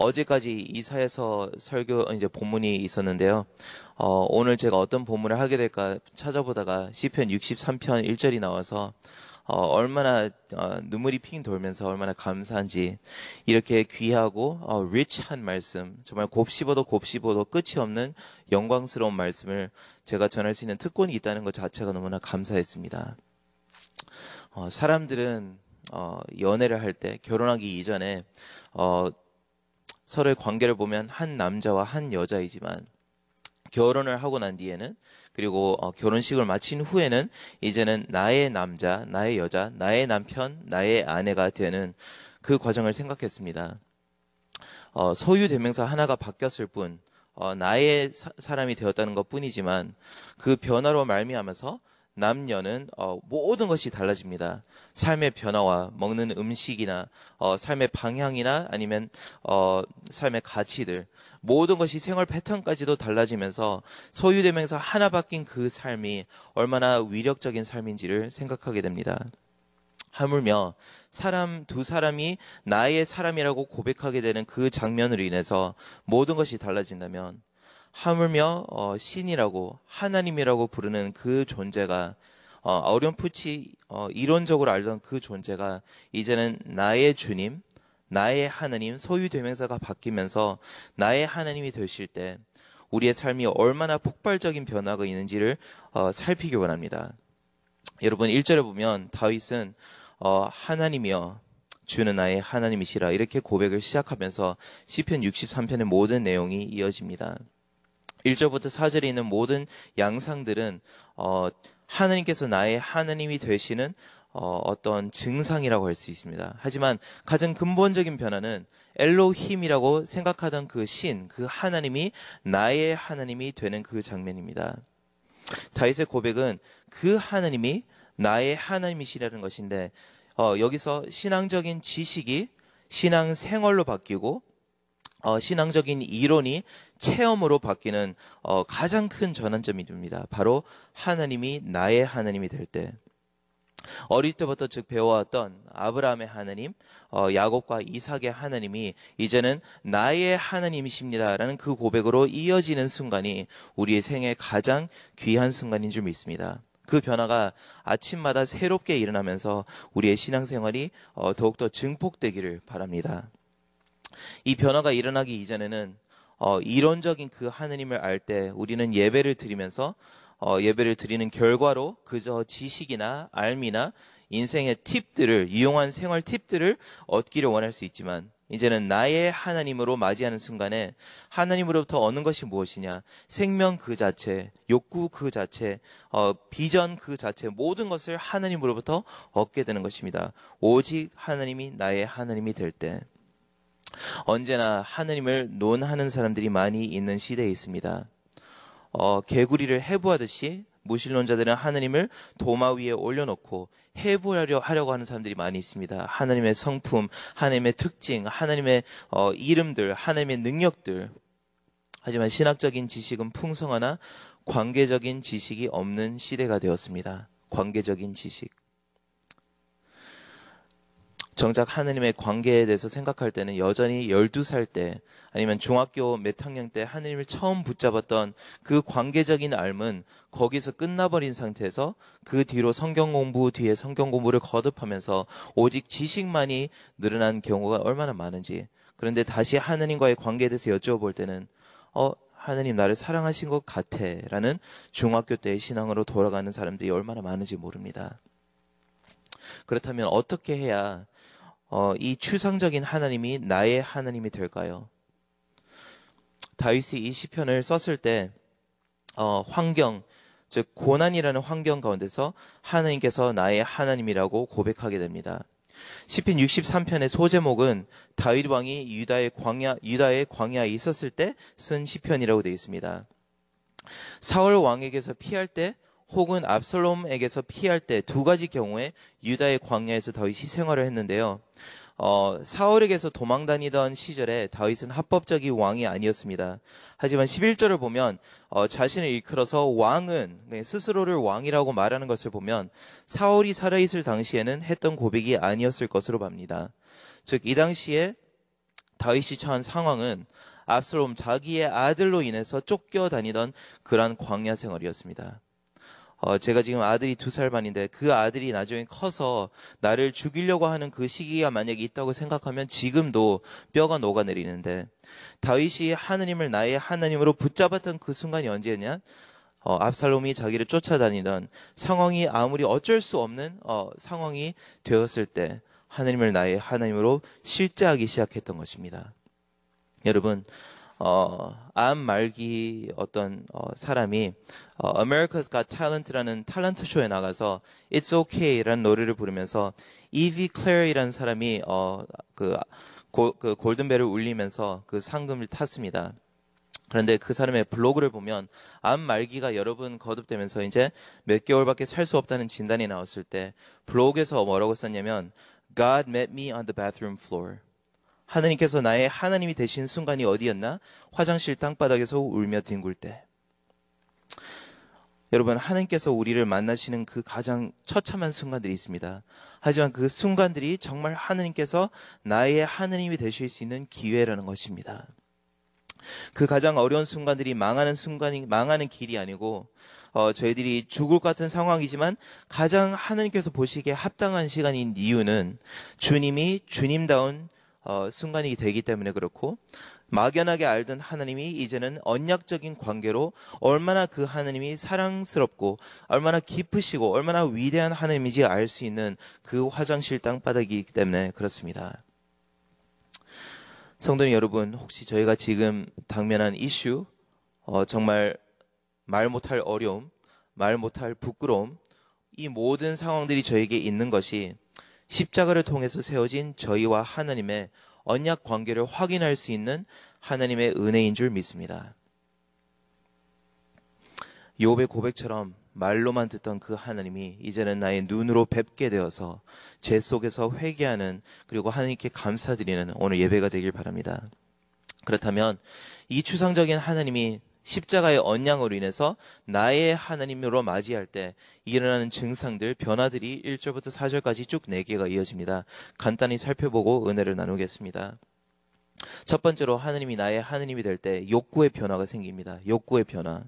어제까지 이사야서 설교 이제 본문이 있었는데요. 오늘 제가 어떤 본문을 하게 될까 찾아보다가 시편 63편 1절이 나와서 얼마나 눈물이 핑 돌면서 얼마나 감사한지, 이렇게 귀하고 리치한 말씀, 정말 곱씹어도 곱씹어도 끝이 없는 영광스러운 말씀을 제가 전할 수 있는 특권이 있다는 것 자체가 너무나 감사했습니다. 사람들은 연애를 할 때, 결혼하기 이전에 서로의 관계를 보면 한 남자와 한 여자이지만, 결혼을 하고 난 뒤에는, 그리고 결혼식을 마친 후에는 이제는 나의 남자, 나의 여자, 나의 남편, 나의 아내가 되는 그 과정을 생각했습니다. 소유 대명사 하나가 바뀌었을 뿐, 나의 사람이 되었다는 것 뿐이지만, 그 변화로 말미암아서 남녀는 모든 것이 달라집니다. 삶의 변화와 먹는 음식이나 삶의 방향이나 아니면 삶의 가치들, 모든 것이 생활 패턴까지도 달라지면서 소유대명사 하나 바뀐 그 삶이 얼마나 위력적인 삶인지를 생각하게 됩니다. 하물며 두 사람이 나의 사람이라고 고백하게 되는 그 장면으로 인해서 모든 것이 달라진다면, 하물며 신이라고, 하나님이라고 부르는 그 존재가, 어렴풋이 이론적으로 알던 그 존재가 이제는 나의 주님, 나의 하나님, 소유대명사가 바뀌면서 나의 하나님이 되실 때 우리의 삶이 얼마나 폭발적인 변화가 있는지를 살피기 원합니다. 여러분, 1절에 보면 다윗은 하나님이여 주는 나의 하나님이시라, 이렇게 고백을 시작하면서 시편 63편의 모든 내용이 이어집니다. 1절부터 4절에 있는 모든 양상들은 하나님께서 나의 하나님이 되시는 어떤 증상이라고 할 수 있습니다. 하지만 가장 근본적인 변화는 엘로힘이라고 생각하던 그 신, 그 하나님이 나의 하나님이 되는 그 장면입니다. 다윗의 고백은 그 하나님이 나의 하나님이시라는 것인데, 여기서 신앙적인 지식이 신앙생활로 바뀌고 신앙적인 이론이 체험으로 바뀌는 가장 큰 전환점이 됩니다. 바로 하나님이 나의 하나님이 될 때, 어릴 때부터 즉 배워왔던 아브라함의 하나님, 야곱과 이삭의 하나님이 이제는 나의 하나님이십니다라는 그 고백으로 이어지는 순간이 우리의 생애 가장 귀한 순간인 줄 믿습니다. 그 변화가 아침마다 새롭게 일어나면서 우리의 신앙생활이 더욱더 증폭되기를 바랍니다. 이 변화가 일어나기 이전에는 이론적인 그 하나님을 알 때 우리는 예배를 드리면서 예배를 드리는 결과로 그저 지식이나 알미나 인생의 팁들을, 유용한 생활 팁들을 얻기를 원할 수 있지만, 이제는 나의 하나님으로 맞이하는 순간에 하나님으로부터 얻는 것이 무엇이냐, 생명 그 자체, 욕구 그 자체, 비전 그 자체, 모든 것을 하나님으로부터 얻게 되는 것입니다. 오직 하나님이 나의 하나님이 될 때. 언제나 하나님을 논하는 사람들이 많이 있는 시대에 있습니다. 개구리를 해부하듯이 무신론자들은 하나님을 도마 위에 올려놓고 해부하려고 하는 사람들이 많이 있습니다. 하나님의 성품, 하나님의 특징, 하나님의 이름들, 하나님의 능력들. 하지만 신학적인 지식은 풍성하나 관계적인 지식이 없는 시대가 되었습니다. 관계적인 지식. 정작 하나님의 관계에 대해서 생각할 때는 여전히 12살 때 아니면 중학교 몇 학년 때 하나님을 처음 붙잡았던 그 관계적인 알은 거기서 끝나버린 상태에서 그 뒤로 성경 공부 뒤에 성경 공부를 거듭하면서 오직 지식만이 늘어난 경우가 얼마나 많은지. 그런데 다시 하나님과의 관계에 대해서 여쭤볼 때는 하나님 나를 사랑하신 것 같아 라는 중학교 때의 신앙으로 돌아가는 사람들이 얼마나 많은지 모릅니다. 그렇다면 어떻게 해야 이 추상적인 하나님이 나의 하나님이 될까요? 다윗이 이 시편을 썼을 때 환경, 즉 고난이라는 환경 가운데서 하나님께서 나의 하나님이라고 고백하게 됩니다. 시편 63편의 소제목은 다윗 왕이 유다의 광야에 있었을 때 쓴 시편이라고 되어 있습니다. 사울 왕에게서 피할 때 혹은 압살롬에게서 피할 때 두 가지 경우에 유다의 광야에서 다윗이 생활을 했는데요. 사울에게서 도망다니던 시절에 다윗은 합법적인 왕이 아니었습니다. 하지만 11절을 보면 자신을 일컬어서 왕은, 스스로를 왕이라고 말하는 것을 보면 사울이 살아있을 당시에는 했던 고백이 아니었을 것으로 봅니다. 즉 이 당시에 다윗이 처한 상황은 압살롬 자기의 아들로 인해서 쫓겨다니던 그러한 광야 생활이었습니다. 제가 지금 아들이 2살 반인데 그 아들이 나중에 커서 나를 죽이려고 하는 그 시기가 만약에 있다고 생각하면 지금도 뼈가 녹아내리는데, 다윗이 하느님을 나의 하나님으로 붙잡았던 그 순간이 언제였냐? 압살롬이 자기를 쫓아다니던 상황이 아무리 어쩔 수 없는 상황이 되었을 때 하느님을 나의 하나님으로 실제하기 시작했던 것입니다. 여러분, 암 말기 어떤 사람이 America's Got Talent라는 탤런트 쇼에 나가서 It's OK라는 노래를 부르면서 Evie Clare이라는 사람이 그 골든벨을 울리면서 그 상금을 탔습니다. 그런데 그 사람의 블로그를 보면 암 말기가 여러분 거듭되면서 이제 몇 개월밖에 살 수 없다는 진단이 나왔을 때 블로그에서 뭐라고 썼냐면 God met me on the bathroom floor. 하느님께서 나의 하나님이 되신 순간이 어디였나? 화장실 땅바닥에서 울며 뒹굴 때. 여러분, 하나님께서 우리를 만나시는 그 가장 처참한 순간들이 있습니다. 하지만 그 순간들이 정말 하느님께서 나의 하나님이 되실 수 있는 기회라는 것입니다. 그 가장 어려운 순간들이 망하는 길이 아니고 저희들이 죽을 것 같은 상황이지만 가장 하나님께서 보시기에 합당한 시간인 이유는 주님이 주님다운 순간이 되기 때문에 그렇고, 막연하게 알던 하나님이 이제는 언약적인 관계로 얼마나 그 하나님이 사랑스럽고 얼마나 깊으시고 얼마나 위대한 하나님인지 알 수 있는 그 화장실 땅바닥이기 때문에 그렇습니다. 성도님 여러분, 혹시 저희가 지금 당면한 이슈, 정말 말 못할 어려움, 말 못할 부끄러움, 이 모든 상황들이 저에게 있는 것이 십자가를 통해서 세워진 저희와 하나님의 언약 관계를 확인할 수 있는 하나님의 은혜인 줄 믿습니다. 욥의 고백처럼 말로만 듣던 그 하나님이 이제는 나의 눈으로 뵙게 되어서 죄 속에서 회개하는, 그리고 하나님께 감사드리는 오늘 예배가 되길 바랍니다. 그렇다면 이 추상적인 하나님이 십자가의 언약으로 인해서 나의 하나님으로 맞이할 때 일어나는 증상들, 변화들이 1절부터 4절까지 쭉 4개가 이어집니다. 간단히 살펴보고 은혜를 나누겠습니다. 첫 번째로 하나님이 나의 하나님이 될 때 욕구의 변화가 생깁니다. 욕구의 변화.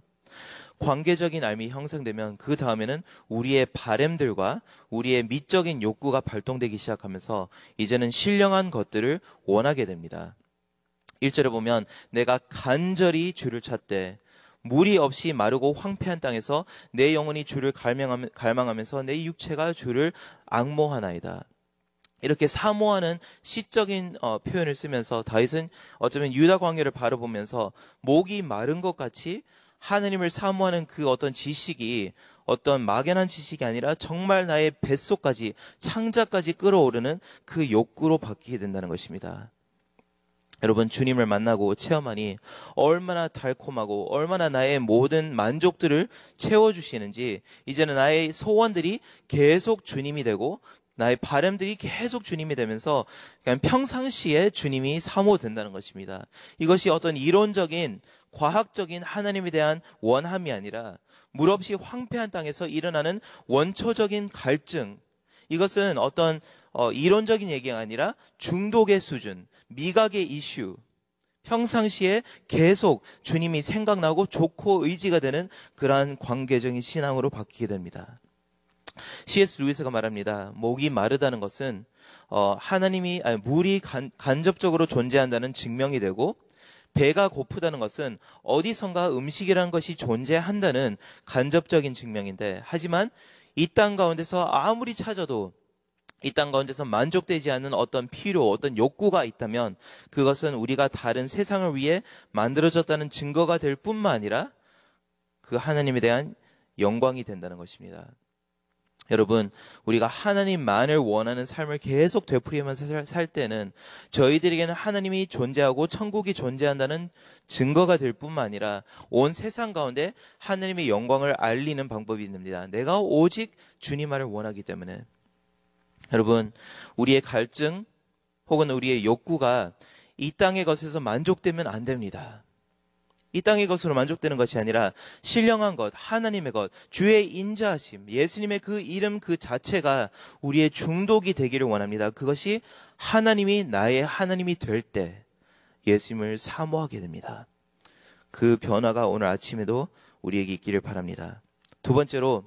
관계적인 삶이 형성되면 그 다음에는 우리의 바램들과 우리의 미적인 욕구가 발동되기 시작하면서 이제는 신령한 것들을 원하게 됩니다. 1절에 보면 내가 간절히 주를 찾되 물이 없이 마르고 황폐한 땅에서 내 영혼이 주를 갈망하면서 내 육체가 주를 앙모하나이다. 이렇게 사모하는 시적인 표현을 쓰면서 다윗은 어쩌면 유다 광야를 바라보면서 목이 마른 것 같이 하나님을 사모하는 그 어떤 지식이 어떤 막연한 지식이 아니라 정말 나의 뱃속까지, 창자까지 끌어오르는 그 욕구로 바뀌게 된다는 것입니다. 여러분, 주님을 만나고 체험하니 얼마나 달콤하고 얼마나 나의 모든 만족들을 채워주시는지, 이제는 나의 소원들이 계속 주님이 되고 나의 바람들이 계속 주님이 되면서 그냥 평상시에 주님이 사모된다는 것입니다. 이것이 어떤 이론적인 과학적인 하나님에 대한 원함이 아니라 물 없이 황폐한 땅에서 일어나는 원초적인 갈증, 이것은 어떤 이론적인 얘기가 아니라 중독의 수준, 미각의 이슈, 평상시에 계속 주님이 생각나고 좋고 의지가 되는 그러한 관계적인 신앙으로 바뀌게 됩니다. C.S. 루이스가 말합니다. 목이 마르다는 것은 물이 간접적으로 존재한다는 증명이 되고, 배가 고프다는 것은 어디선가 음식이라는 것이 존재한다는 간접적인 증명인데, 하지만 이 땅 가운데서 아무리 찾아도 이 땅 가운데서 만족되지 않는 어떤 필요, 어떤 욕구가 있다면 그것은 우리가 다른 세상을 위해 만들어졌다는 증거가 될 뿐만 아니라 그 하나님에 대한 영광이 된다는 것입니다. 여러분, 우리가 하나님만을 원하는 삶을 계속 되풀이하면서 살 때는 저희들에게는 하나님이 존재하고 천국이 존재한다는 증거가 될 뿐만 아니라 온 세상 가운데 하나님의 영광을 알리는 방법이 됩니다. 내가 오직 주님만을 원하기 때문에. 여러분, 우리의 갈증 혹은 우리의 욕구가 이 땅의 것에서 만족되면 안 됩니다. 이 땅의 것으로 만족되는 것이 아니라 신령한 것, 하나님의 것, 주의 인자하심, 예수님의 그 이름 그 자체가 우리의 중독이 되기를 원합니다. 그것이 하나님이 나의 하나님이 될 때, 예수님을 사모하게 됩니다. 그 변화가 오늘 아침에도 우리에게 있기를 바랍니다. 두 번째로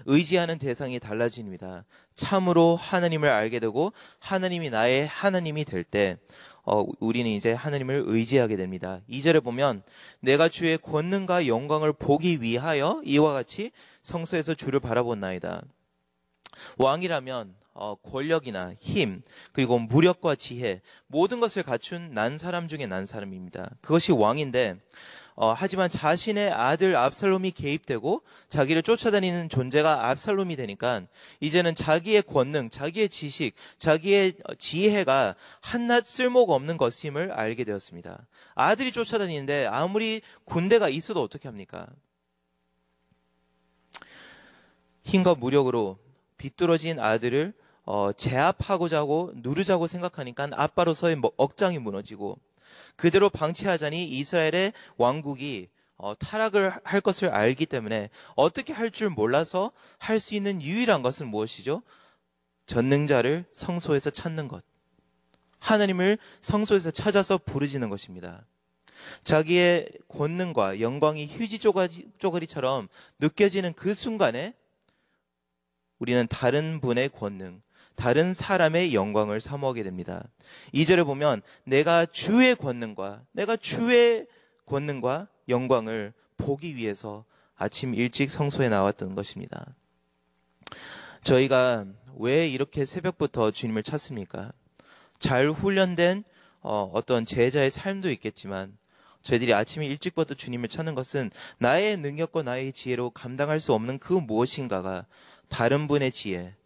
의지하는 대상이 달라집니다. 참으로 하나님을 알게 되고 하나님이 나의 하나님이 될 때 우리는 이제 하나님을 의지하게 됩니다. 2절에 보면 내가 주의 권능과 영광을 보기 위하여 이와 같이 성소에서 주를 바라본나이다. 왕이라면 권력이나 힘 그리고 무력과 지혜 모든 것을 갖춘 난 사람 중에 난 사람입니다. 그것이 왕인데 하지만 자신의 아들 압살롬이 개입되고 자기를 쫓아다니는 존재가 압살롬이 되니까 이제는 자기의 권능, 자기의 지식, 자기의 지혜가 한낱 쓸모가 없는 것임을 알게 되었습니다. 아들이 쫓아다니는데 아무리 군대가 있어도 어떻게 합니까? 힘과 무력으로 비뚤어진 아들을 제압하고자 하고 누르자고 생각하니까 아빠로서의 억장이 무너지고 그대로 방치하자니 이스라엘의 왕국이 타락을 할 것을 알기 때문에 어떻게 할 줄 몰라서 할 수 있는 유일한 것은 무엇이죠? 전능자를 성소에서 찾는 것. 하나님을 성소에서 찾아서 부르짖는 것입니다. 자기의 권능과 영광이 휴지 쪼가리처럼 느껴지는 그 순간에 우리는 다른 분의 권능, 다른 사람의 영광을 사모하게 됩니다. 2절에 보면 내가 주의 권능과 영광을 보기 위해서 아침 일찍 성소에 나왔던 것입니다. 저희가 왜 이렇게 새벽부터 주님을 찾습니까? 잘 훈련된 어떤 제자의 삶도 있겠지만 저희들이 아침에 일찍부터 주님을 찾는 것은 나의 능력과 나의 지혜로 감당할 수 없는 그 무엇인가가 다른 분의 지혜,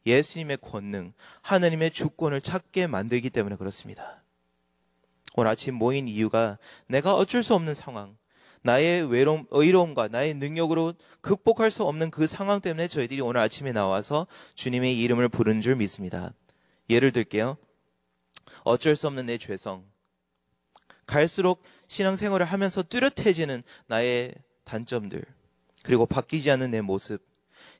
예수님의 권능, 하나님의 주권을 찾게 만들기 때문에 그렇습니다. 오늘 아침 모인 이유가 내가 어쩔 수 없는 상황, 나의 의로움과 나의 능력으로 극복할 수 없는 그 상황 때문에 저희들이 오늘 아침에 나와서 주님의 이름을 부르는 줄 믿습니다. 예를 들게요. 어쩔 수 없는 내 죄성, 갈수록 신앙생활을 하면서 뚜렷해지는 나의 단점들, 그리고 바뀌지 않는 내 모습,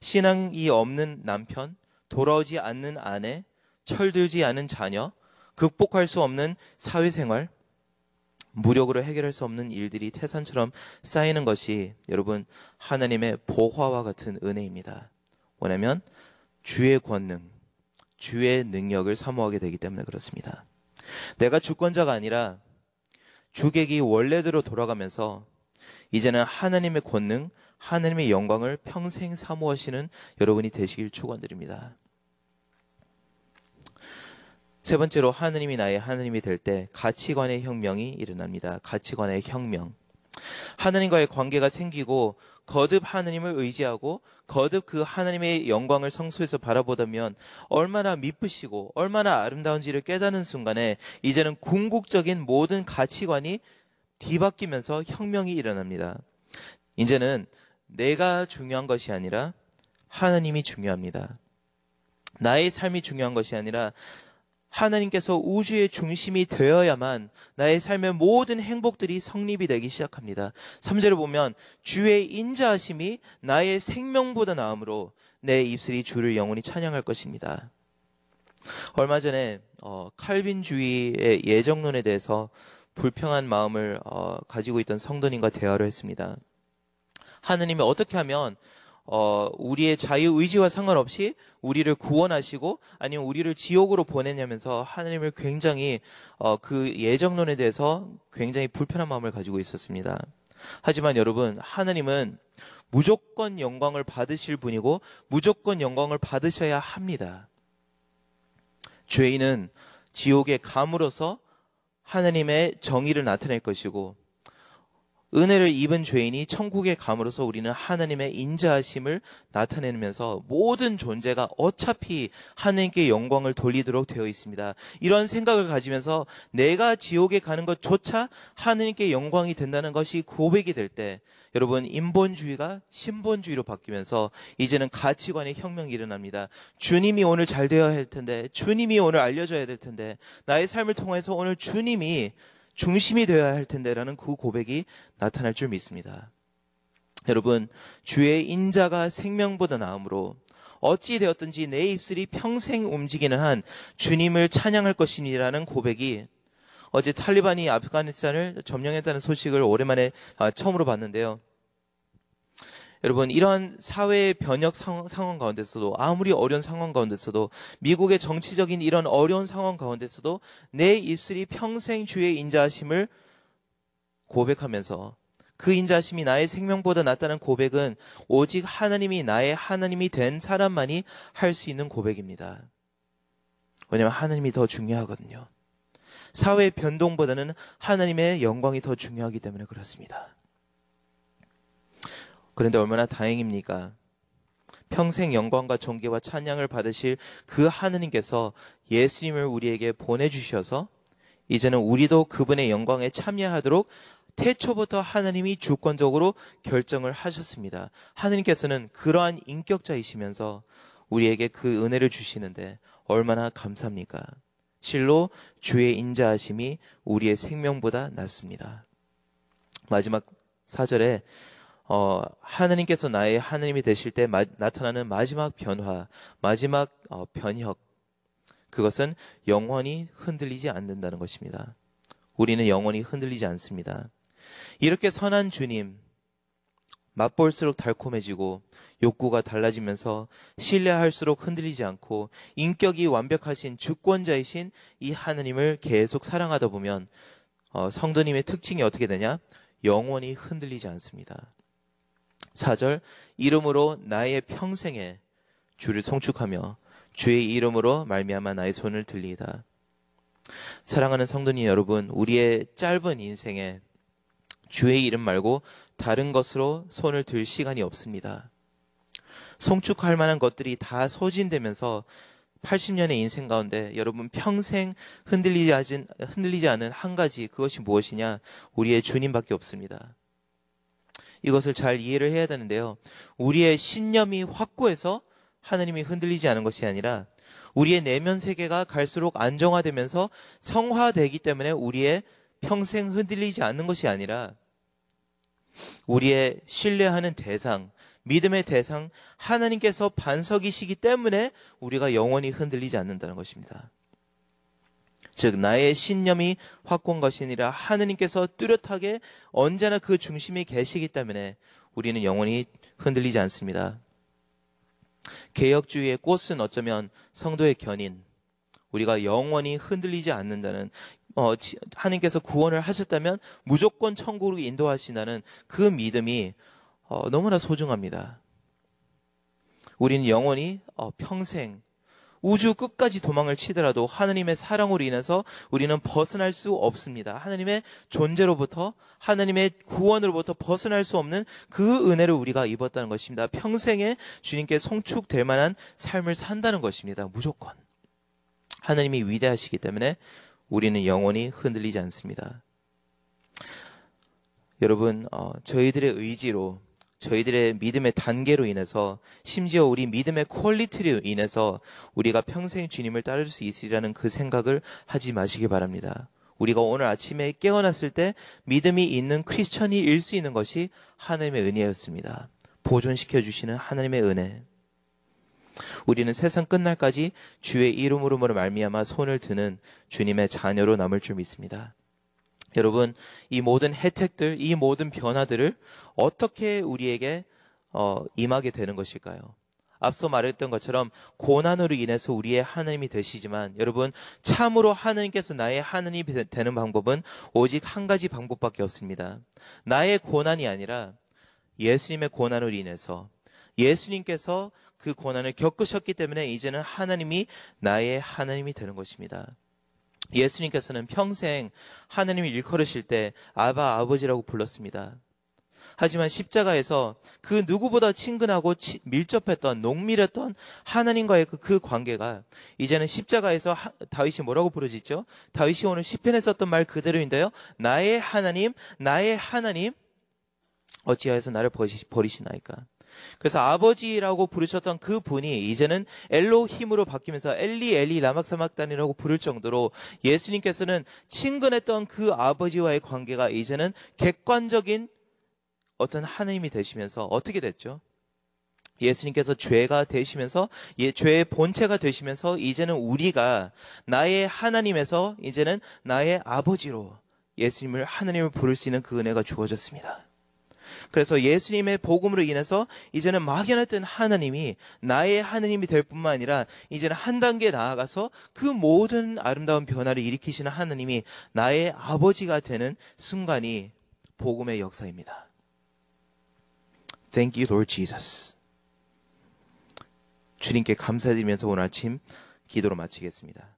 신앙이 없는 남편, 돌아오지 않는 아내, 철들지 않은 자녀, 극복할 수 없는 사회생활, 무력으로 해결할 수 없는 일들이 태산처럼 쌓이는 것이 여러분 하나님의 보화와 같은 은혜입니다. 왜냐하면 주의 권능, 주의 능력을 사모하게 되기 때문에 그렇습니다. 내가 주권자가 아니라 주객이 원래대로 돌아가면서 이제는 하나님의 권능, 하나님의 영광을 평생 사모하시는 여러분이 되시길 축원드립니다. 세 번째로 하나님이 나의 하나님이 될 때 가치관의 혁명이 일어납니다. 가치관의 혁명. 하나님과의 관계가 생기고 거듭 하나님을 의지하고 거듭 그 하나님의 영광을 성소에서 바라보다면 얼마나 미쁘시고 얼마나 아름다운지를 깨닫는 순간에 이제는 궁극적인 모든 가치관이 뒤바뀌면서 혁명이 일어납니다. 이제는 내가 중요한 것이 아니라 하나님이 중요합니다. 나의 삶이 중요한 것이 아니라 하나님께서 우주의 중심이 되어야만 나의 삶의 모든 행복들이 성립이 되기 시작합니다. 3절을 보면 주의 인자하심이 나의 생명보다 나음으로 내 입술이 주를 영원히 찬양할 것입니다. 얼마 전에 칼빈주의의 예정론에 대해서 불평한 마음을 가지고 있던 성도님과 대화를 했습니다. 하나님이 어떻게 하면 우리의 자유의지와 상관없이 우리를 구원하시고 아니면 우리를 지옥으로 보내냐면서 하나님을 굉장히 그 예정론에 대해서 굉장히 불편한 마음을 가지고 있었습니다. 하지만 여러분, 하나님은 무조건 영광을 받으실 분이고 무조건 영광을 받으셔야 합니다. 죄인은 지옥에 감으로써 하나님의 정의를 나타낼 것이고 은혜를 입은 죄인이 천국에 감으로써 우리는 하나님의 인자하심을 나타내면서 모든 존재가 어차피 하나님께 영광을 돌리도록 되어 있습니다. 이런 생각을 가지면서 내가 지옥에 가는 것조차 하나님께 영광이 된다는 것이 고백이 될 때 여러분 인본주의가 신본주의로 바뀌면서 이제는 가치관의 혁명이 일어납니다. 주님이 오늘 잘 되어야 할 텐데, 주님이 오늘 알려져야 될 텐데, 나의 삶을 통해서 오늘 주님이 중심이 되어야 할 텐데라는 그 고백이 나타날 줄 믿습니다. 여러분, 주의 인자가 생명보다 나음으로 어찌 되었든지 내 입술이 평생 움직이는 한 주님을 찬양할 것이니라는 고백이 어제 탈리반이 아프가니스탄을 점령했다는 소식을 오랜만에 처음으로 봤는데요. 여러분, 이러한 사회의 변혁 상황 가운데서도, 아무리 어려운 상황 가운데서도, 미국의 정치적인 이런 어려운 상황 가운데서도 내 입술이 평생 주의 인자하심을 고백하면서, 그 인자하심이 나의 생명보다 낫다는 고백은 오직 하나님이 나의 하나님이 된 사람만이 할 수 있는 고백입니다. 왜냐하면 하나님이 더 중요하거든요. 사회의 변동보다는 하나님의 영광이 더 중요하기 때문에 그렇습니다. 그런데 얼마나 다행입니까? 평생 영광과 존귀와 찬양을 받으실 그 하느님께서 예수님을 우리에게 보내주셔서 이제는 우리도 그분의 영광에 참여하도록 태초부터 하나님이 주권적으로 결정을 하셨습니다. 하느님께서는 그러한 인격자이시면서 우리에게 그 은혜를 주시는데 얼마나 감사합니까? 실로 주의 인자하심이 우리의 생명보다 낫습니다. 마지막 4절에 하나님께서 나의 하나님이 되실 때 나타나는 마지막 변화, 마지막 변혁, 그것은 영원히 흔들리지 않는다는 것입니다. 우리는 영원히 흔들리지 않습니다. 이렇게 선한 주님, 맛볼수록 달콤해지고 욕구가 달라지면서 신뢰할수록 흔들리지 않고 인격이 완벽하신 주권자이신 이 하나님을 계속 사랑하다 보면 성도님의 특징이 어떻게 되냐? 영원히 흔들리지 않습니다. 4절, 이름으로 나의 평생에 주를 송축하며 주의 이름으로 말미암아 나의 손을 들리이다. 사랑하는 성도님 여러분, 우리의 짧은 인생에 주의 이름 말고 다른 것으로 손을 들 시간이 없습니다. 송축할 만한 것들이 다 소진되면서 80년의 인생 가운데 여러분 평생 흔들리지 않은 한 가지, 그것이 무엇이냐? 우리의 주님밖에 없습니다. 이것을 잘 이해를 해야 되는데요. 우리의 신념이 확고해서 하나님이 흔들리지 않은 것이 아니라 우리의 내면 세계가 갈수록 안정화되면서 성화되기 때문에 우리의 평생 흔들리지 않는 것이 아니라 우리의 신뢰하는 대상, 믿음의 대상, 하나님께서 반석이시기 때문에 우리가 영원히 흔들리지 않는다는 것입니다. 즉 나의 신념이 확고한 것이 아니라 하나님께서 뚜렷하게 언제나 그 중심에 계시기 때문에 우리는 영원히 흔들리지 않습니다. 개혁주의의 꽃은 어쩌면 성도의 견인, 우리가 영원히 흔들리지 않는다는, 하나님께서 구원을 하셨다면 무조건 천국으로 인도하신다는 그 믿음이 너무나 소중합니다. 우리는 영원히 평생 우주 끝까지 도망을 치더라도 하나님의 사랑으로 인해서 우리는 벗어날 수 없습니다. 하나님의 존재로부터, 하나님의 구원으로부터 벗어날 수 없는 그 은혜를 우리가 입었다는 것입니다. 평생에 주님께 송축될 만한 삶을 산다는 것입니다. 무조건. 하나님이 위대하시기 때문에 우리는 영원히 흔들리지 않습니다. 여러분, 저희들의 의지로, 저희들의 믿음의 단계로 인해서, 심지어 우리 믿음의 퀄리티로 인해서 우리가 평생 주님을 따를 수 있으리라는 그 생각을 하지 마시기 바랍니다. 우리가 오늘 아침에 깨어났을 때 믿음이 있는 크리스천이일 수 있는 것이 하나님의 은혜였습니다. 보존시켜 주시는 하나님의 은혜. 우리는 세상 끝날까지 주의 이름으로 말미암아 손을 드는 주님의 자녀로 남을 줄 믿습니다. 여러분, 이 모든 혜택들, 이 모든 변화들을 어떻게 우리에게 임하게 되는 것일까요? 앞서 말했던 것처럼 고난으로 인해서 우리의 하나님이 되시지만 여러분, 참으로 하나님께서 나의 하나님이 되는 방법은 오직 한 가지 방법밖에 없습니다. 나의 고난이 아니라 예수님의 고난으로 인해서, 예수님께서 그 고난을 겪으셨기 때문에 이제는 하나님이 나의 하나님이 되는 것입니다. 예수님께서는 평생 하나님을 일컬으실 때 아바, 아버지라고 불렀습니다. 하지만 십자가에서 그 누구보다 친근하고 밀접했던, 농밀했던 하나님과의 그 관계가 이제는 십자가에서 다윗이 뭐라고 부르짖죠? 다윗이 오늘 시편에 썼던 말 그대로인데요. 나의 하나님, 나의 하나님, 어찌하여서 나를 버리시나이까? 그래서 아버지라고 부르셨던 그 분이 이제는 엘로힘으로 바뀌면서 엘리 엘리 라막사막단이라고 부를 정도로 예수님께서는 친근했던 그 아버지와의 관계가 이제는 객관적인 어떤 하나님이 되시면서 어떻게 됐죠? 예수님께서 죄가 되시면서 죄의 본체가 되시면서 이제는 우리가 나의 하나님에서 이제는 나의 아버지로 예수님을 하나님을 부를 수 있는 그 은혜가 주어졌습니다. 그래서 예수님의 복음으로 인해서 이제는 막연했던 하나님이 나의 하나님이 될 뿐만 아니라 이제는 한 단계 나아가서 그 모든 아름다운 변화를 일으키시는 하나님이 나의 아버지가 되는 순간이 복음의 역사입니다. Thank you, Lord Jesus. 주님께 감사드리면서 오늘 아침 기도로 마치겠습니다.